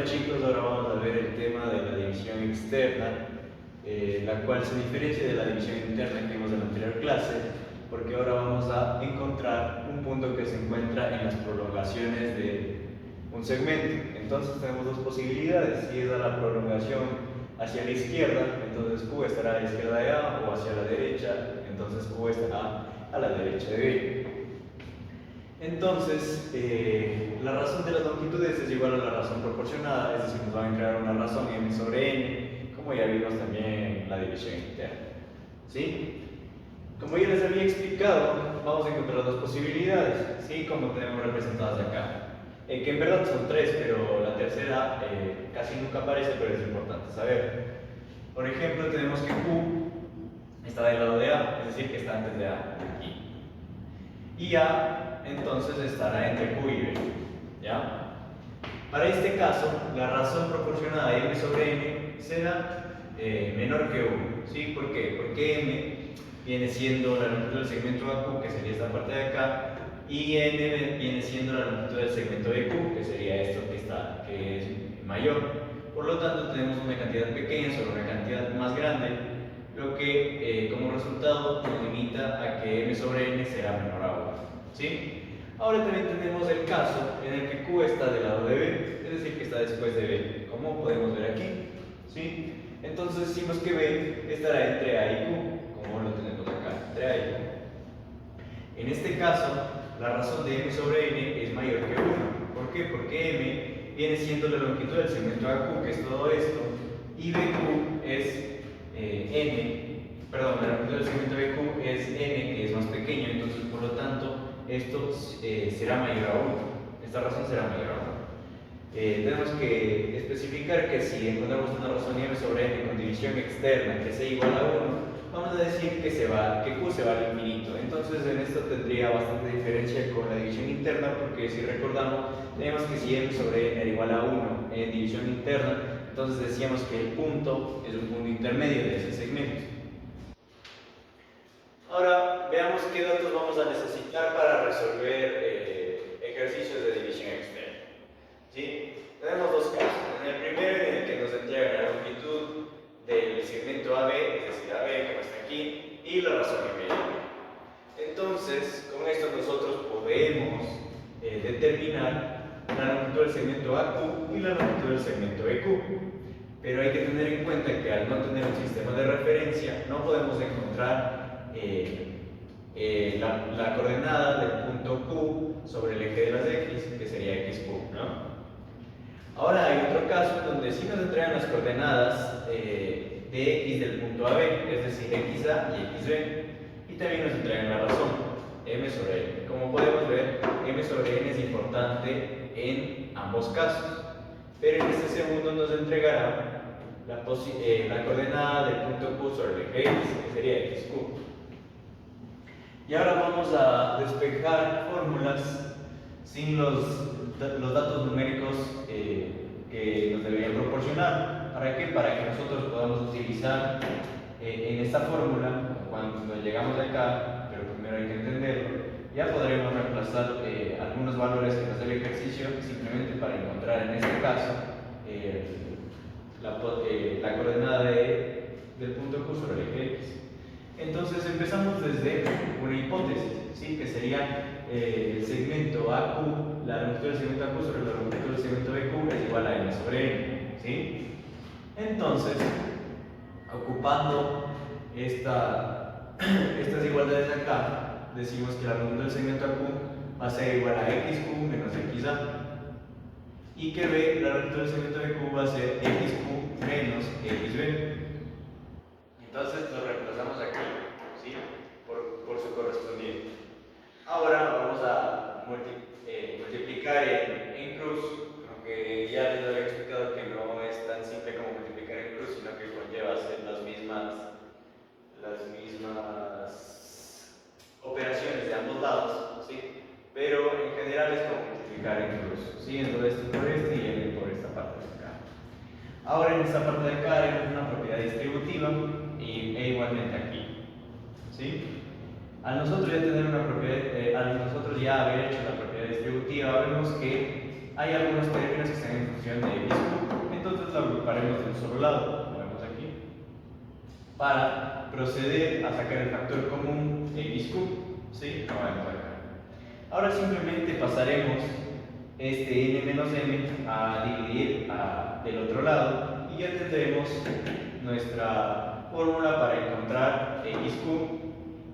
Hola chicos, ahora vamos a ver el tema de la división externa, la cual se diferencia de la división interna que vimos en la anterior clase, porque ahora vamos a encontrar un punto que se encuentra en las prolongaciones de un segmento. Entonces tenemos dos posibilidades: si es a la prolongación hacia la izquierda, entonces Q estará a la izquierda de A, o hacia la derecha, entonces Q estará a la derecha de B. Entonces, la razón de las longitudes es igual a la razón proporcionada, es decir, nos van a crear una razón m sobre n, como ya vimos también en la división interna. ¿Sí? Como ya les había explicado, vamos a encontrar dos posibilidades, ¿sí? Como tenemos representadas acá. Que en verdad son tres, pero la tercera casi nunca aparece, pero es importante saber. Por ejemplo, tenemos que Q está del lado de A, es decir, que está antes de A, aquí. Y A entonces estará entre Q y B, ¿ya? Para este caso, la razón proporcionada de m sobre n será menor que 1, ¿sí? ¿Por qué? Porque m viene siendo la longitud del segmento AQ, que sería esta parte de acá, y n viene siendo la longitud del segmento BQ, que sería esto que es mayor. Por lo tanto, tenemos una cantidad pequeña sobre una cantidad más grande, lo que como resultado nos limita a que m sobre n será menor a 1, ¿sí? Ahora también tenemos el caso en el que Q está del lado de B, es decir, que está después de B, como podemos ver aquí, ¿sí? Entonces decimos que B estará entre A y Q, como lo tenemos acá, entre A y Q. En este caso, la razón de m sobre n es mayor que 1. ¿Por qué? Porque m viene siendo la longitud del segmento AQ, que es todo esto, y BQ es la longitud del segmento BQ es n, que es más pequeño, entonces por lo tanto esto será mayor a 1. Esta razón será mayor a 1. Tenemos que especificar que si encontramos una razón m sobre n con división externa que sea igual a 1, vamos a decir que Q se va al infinito. Entonces en esto tendría bastante diferencia con la división interna, porque si recordamos, tenemos que si m sobre n era igual a 1 en división interna, entonces decíamos que el punto es un punto intermedio de ese segmento. Ahora veamos qué datos vamos a necesitar para resolver ejercicios de división externa. ¿Sí? Tenemos dos casos. En el primero, en el que nos entrega la longitud del segmento AB, es decir, AB, como está aquí, y la razón m. Entonces, con esto nosotros podemos determinar la longitud del segmento AQ y la longitud del segmento BQ. Pero hay que tener en cuenta que al no tener un sistema de referencia, no podemos encontrar la coordenada del punto Q sobre el eje de las X, que sería XQ, ¿no? Ahora hay otro caso donde sí nos entregan las coordenadas de X del punto AB, es decir, XA y XB, y también nos entregan la razón, m sobre n. Como podemos ver, m sobre n es importante en ambos casos, pero en este segundo nos entregará la coordenada del punto Q sobre el eje X, que sería XQ. Y ahora vamos a despejar fórmulas sin los datos numéricos que nos deberían proporcionar. ¿Para qué? Para que nosotros podamos utilizar en esta fórmula, cuando llegamos acá, pero primero hay que entenderlo, ya podremos reemplazar algunos valores que nos dé el ejercicio, simplemente para encontrar en este caso la coordenada del punto Q sobre el eje X. Entonces empezamos desde una hipótesis, ¿sí? Que sería el segmento AQ, la longitud del segmento AQ sobre la longitud del segmento BQ es igual a m sobre n, ¿sí? Entonces, ocupando estas igualdades de acá, decimos que la longitud del segmento AQ va a ser igual a XQ menos XA, y que B, la longitud del segmento BQ va a ser XQ menos XB. Entonces lo reemplazamos aquí, ¿sí? Por su correspondiente. Ahora vamos a multiplicar en cruz, aunque ya les había explicado que no es tan simple como multiplicar en cruz, sino que conlleva hacer las mismas operaciones de ambos lados, ¿sí? Pero en general es como multiplicar en cruz, ¿sí? Entonces esto por este y n por esta parte de acá. Ahora en esta parte de acá haremos una propiedad distributiva e igualmente aquí, ¿sí? Al nosotros ya tener una propiedad, al nosotros ya haber hecho la propiedad distributiva, vemos que hay algunos términos que están en función de x cub, entonces lo agruparemos de un solo lado, como vemos aquí, para proceder a sacar el factor común x cub, ¿sí? Como vemos acá. Ahora simplemente pasaremos este n menos m a dividir del otro lado y ya tendremos nuestra fórmula para encontrar x cub,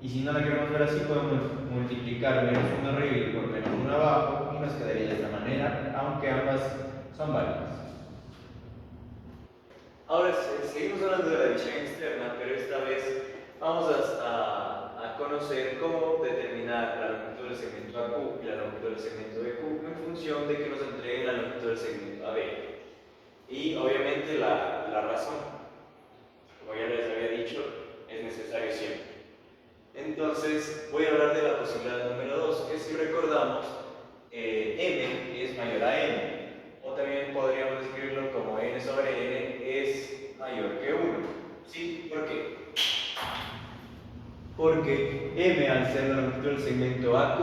y si no la queremos ver así podemos multiplicar menos 1 arriba y por menos 1 abajo y nos quedaría de esta manera, aunque ambas son válidas. Ahora seguimos hablando de la división externa, pero esta vez vamos a conocer cómo determinar la longitud del segmento AQ y la longitud del segmento BQ en función de que nos entreguen la longitud del segmento AB. Y obviamente la razón, como ya les había dicho, es necesario siempre. Entonces voy a hablar de la posibilidad número 2, que si recordamos, m es mayor a n. O también podríamos escribirlo como n sobre n es mayor que 1. ¿Sí? ¿Por qué? Porque m, al ser la longitud del segmento AQ,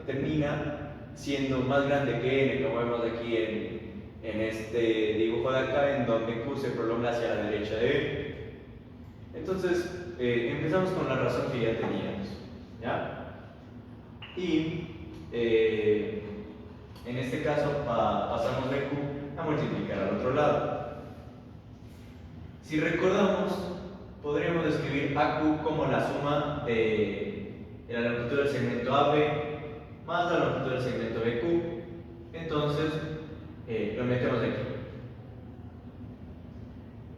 termina siendo más grande que n, como vemos aquí en este dibujo de acá, en donde Q se prolonga hacia la derecha de b. Entonces, empezamos con la razón que ya teníamos, ¿ya? Y en este caso pasamos de Q a multiplicar al otro lado. Si recordamos, podríamos escribir AQ como la suma de la longitud del segmento AB más la longitud del segmento BQ. Entonces, lo metemos aquí.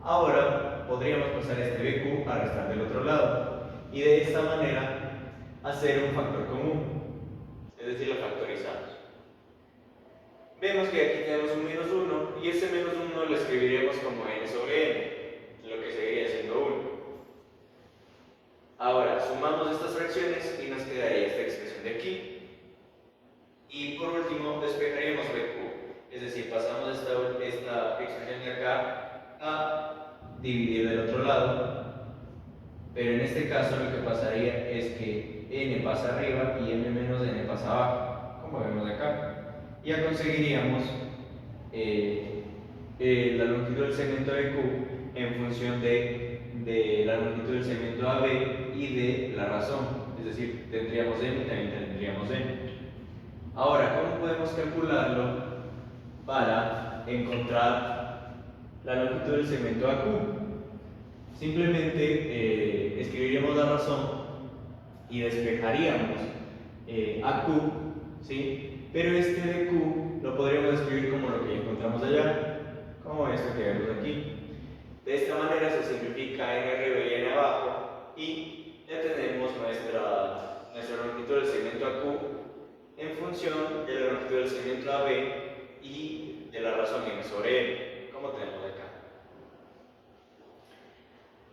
Ahora podríamos pasar este BQ a restar del otro lado y de esta manera hacer un factor común, es decir, lo factorizamos. Vemos que aquí tenemos un menos 1 y ese menos 1 lo escribiremos como n sobre n, lo que seguiría siendo 1. Ahora sumamos estas fracciones y nos quedaría esta expresión de aquí. Y por último despejaríamos BQ, es decir, pasamos esta expresión de acá a dividir del otro lado, pero en este caso lo que pasaría es que n pasa arriba y m menos n pasa abajo, como vemos acá. Ya conseguiríamos la longitud del segmento BQ en función de la longitud del segmento AB y de la razón, es decir, tendríamos m y también tendríamos n. Ahora, ¿cómo podemos calcularlo para encontrar la longitud del segmento AQ? Simplemente escribiríamos la razón y despejaríamos AQ, ¿sí? Pero este de Q lo podríamos escribir como lo que ya encontramos allá, como esto que vemos aquí. De esta manera se simplifica n arriba y n abajo y ya tenemos nuestra longitud del segmento AQ en función de la longitud del segmento AB y de la razón n sobre n, como tenemos acá.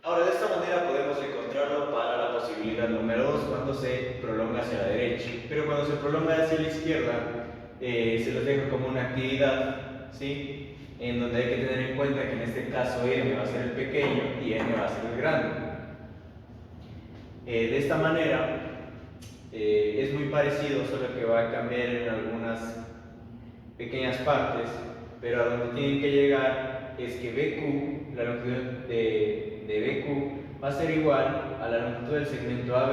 Ahora, de esta manera podemos encontrarlo para la posibilidad número 2 cuando se prolonga hacia la derecha, pero cuando se prolonga hacia la izquierda se los dejo como una actividad, ¿sí? En donde hay que tener en cuenta que en este caso m va a ser el pequeño y n va a ser el grande. De esta manera es muy parecido, solo que va a cambiar en algunas pequeñas partes, pero a donde tienen que llegar es que BQ, la longitud de BQ, va a ser igual a la longitud del segmento AB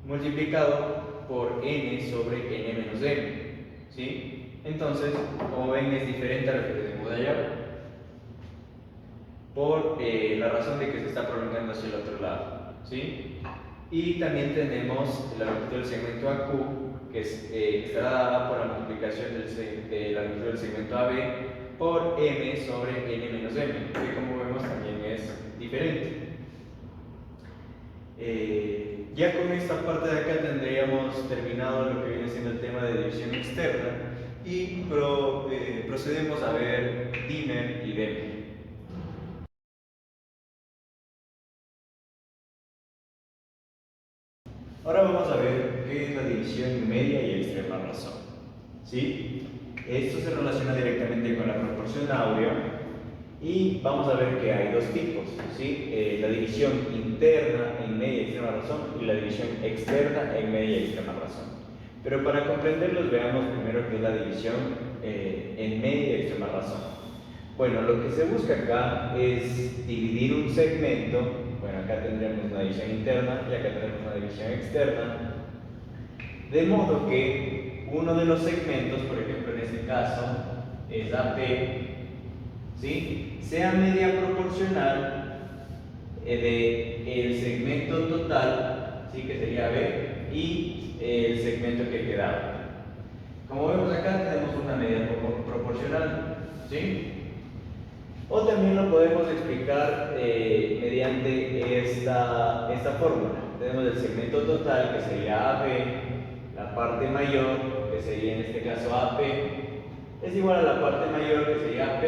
multiplicado por n sobre n menos m, ¿sí? Entonces, como ven, es diferente a lo que tenemos allá, por la razón de que se está prolongando hacia el otro lado, ¿sí? Y también tenemos la longitud del segmento AQ, que estará dada por la multiplicación de la longitud del segmento AB por m sobre n menos m, que como vemos también es diferente. Ya con esta parte de acá tendríamos terminado lo que viene siendo el tema de división externa y procedemos a ver Diemer y Demer. Ahora vamos a ver qué es la división media y extrema razón, ¿sí? Esto se relaciona directamente con la proporción áurea y vamos a ver que hay dos tipos, ¿sí? La división interna en media y extrema razón y la división externa en media y extrema razón. Pero para comprenderlos veamos primero qué es la división en media y extrema razón. Bueno, lo que se busca acá es dividir un segmento. Bueno, acá tendremos una división interna y acá tenemos una división externa, de modo que uno de los segmentos, por ejemplo en este caso es AP, ¿sí?, sea media proporcional del segmento total, ¿sí?, que sería B, y el segmento que queda. Como vemos acá tenemos una media proporcional, ¿sí? O también lo podemos explicar mediante esta fórmula. Tenemos el segmento total, que sería AB, la parte mayor, que sería en este caso AP, es igual a la parte mayor, que sería AP,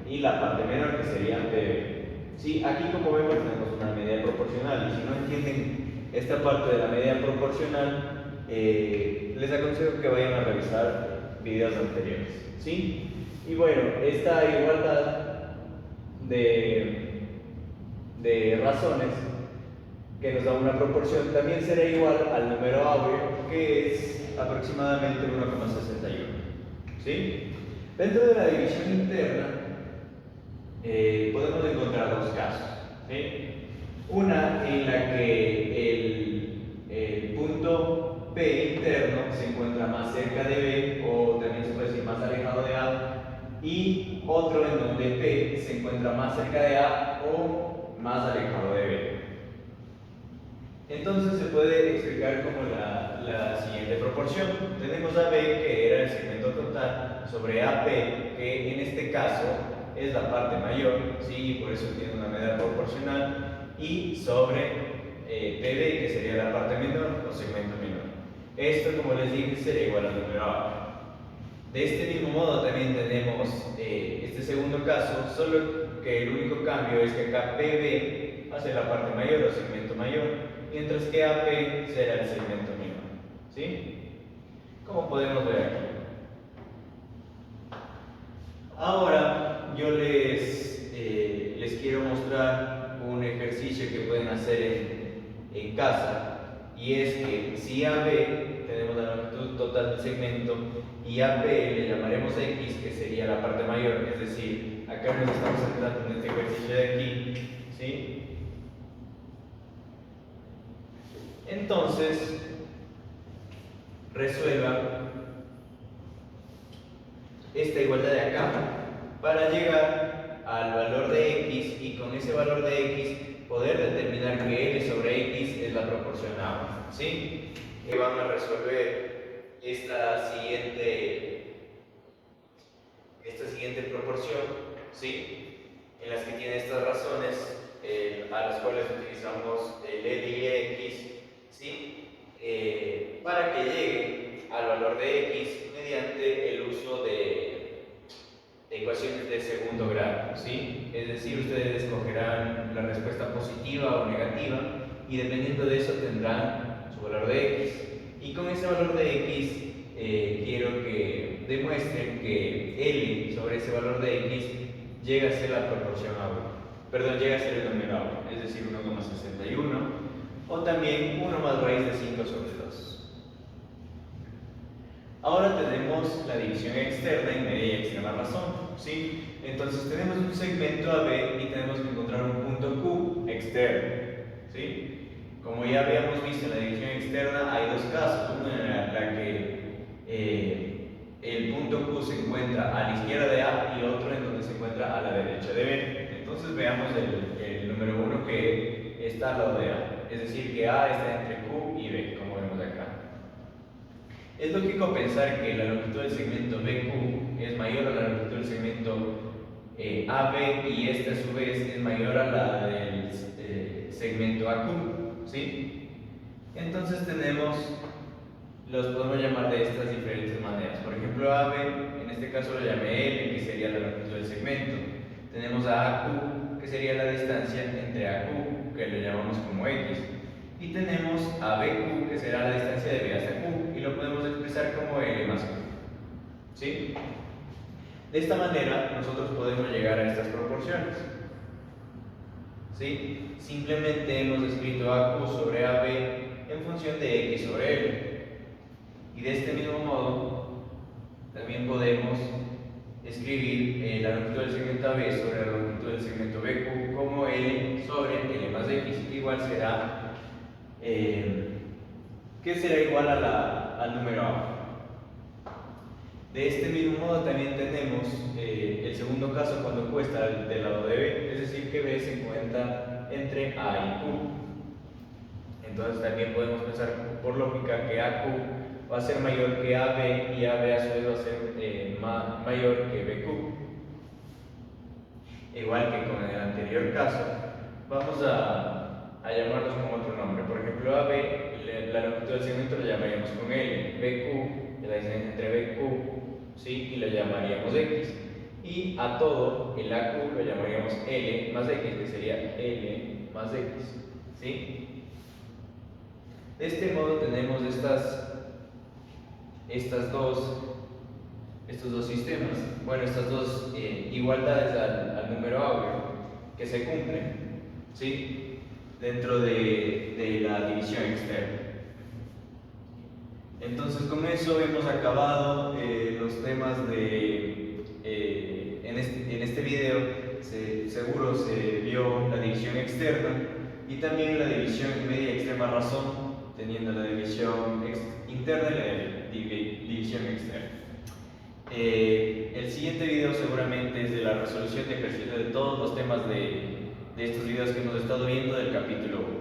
y la parte menor, que sería PB. ¿Sí? Aquí, como vemos, tenemos una medida proporcional, y si no entienden esta parte de la medida proporcional, les aconsejo que vayan a revisar videos anteriores, ¿sí? Y bueno, esta igualdad de razones que nos da una proporción también será igual al número áureo, que es aproximadamente 1,61, ¿sí? Dentro de la división interna podemos encontrar dos casos, ¿sí? Una en la que el punto P interno se encuentra más cerca de B, o también se puede decir más alejado de A, y otro en donde P se encuentra más cerca de A o más alejado de B. Entonces se puede explicar como la siguiente proporción. Tenemos a B, que era el segmento total, sobre AP, que en este caso es la parte mayor, ¿sí?, y por eso tiene una medida proporcional, y sobre PB, que sería la parte menor o segmento menor. Esto, como les dije, sería igual al número A. De este mismo modo también tenemos este segundo caso, solo que el único cambio es que acá PB va a ser la parte mayor o segmento mayor, mientras que AP será el segmento menor, ¿sí? Como podemos ver aquí. Ahora yo les quiero mostrar un ejercicio que pueden hacer en casa, y es que si AB tenemos la longitud total del segmento y AP le llamaremos X, que sería la parte mayor, es decir, acá nos estamos centrando en este ejercicio de aquí, ¿sí? Entonces, resuelva esta igualdad de acá para llegar al valor de X, y con ese valor de X poder determinar que L sobre X es la proporción A, ¿sí? Que van a resolver esta siguiente proporción, ¿sí?, en las que tiene estas razones a las cuales utilizamos el L y X, ¿sí?, para que llegue al valor de X mediante el uso de ecuaciones de segundo grado, ¿sí? Es decir, ustedes escogerán la respuesta positiva o negativa, y dependiendo de eso tendrán su valor de X. Y con ese valor de X quiero que demuestren que L sobre ese valor de X llega a ser la proporción áurea. Perdón, llega a ser el número áureo, es decir, 1,61, o también 1 más raíz de 5 sobre 2. Ahora tenemos la división externa en media y extrema razón, ¿sí? Entonces tenemos un segmento AB y tenemos que encontrar un punto Q externo, ¿sí? Como ya habíamos visto en la división externa, hay dos casos. Uno en la que el punto Q se encuentra a la izquierda de A, y otro en donde se encuentra a la derecha de B. Entonces veamos el número 1, que está al lado de A, es decir, que A está entre Q y B, como vemos acá. Es lógico pensar que la longitud del segmento BQ es mayor a la longitud del segmento AB, y esta a su vez es mayor a la del segmento AQ, ¿sí? Entonces los podemos llamar de estas diferentes maneras. Por ejemplo, AB, en este caso lo llamé L, que sería la longitud del segmento. Tenemos a AQ, que sería la distancia entre AQ, que lo llamamos como X. Y tenemos a BQ, que será la distancia de B hasta Q, y lo podemos expresar como L más Q, ¿sí? De esta manera nosotros podemos llegar a estas proporciones, ¿sí? Simplemente hemos escrito AQ sobre AB en función de X sobre L, Y de este mismo modo, también podemos escribir la longitud del segmento AB sobre la longitud del segmento BQ como L sobre L más X, igual será, que será igual al número A. De este mismo modo también tenemos el segundo caso cuando Q está del lado de B, es decir que B se encuentra entre A y Q. Entonces también podemos pensar por lógica que AQ va a ser mayor que AB y AB a su vez va a ser mayor que BQ. Igual que con el anterior caso, vamos a llamarlos con otro nombre. Por ejemplo, AB, la longitud del segmento lo llamaríamos con L, BQ, la distancia entre BQ, ¿sí? Y lo llamaríamos X. Y a todo, el AQ lo llamaríamos L más X, que sería L más X, ¿sí? De este modo tenemos estos dos sistemas, bueno, estas dos igualdades al número áureo que se cumplen, ¿sí? Dentro de la división externa. Entonces con eso hemos acabado los temas en este video. Seguro se vio la división externa y también la división media extrema razón, teniendo la división interna y la división externa. El siguiente video seguramente es de la resolución de ejercicios de todos los temas de estos videos que hemos estado viendo del capítulo 1.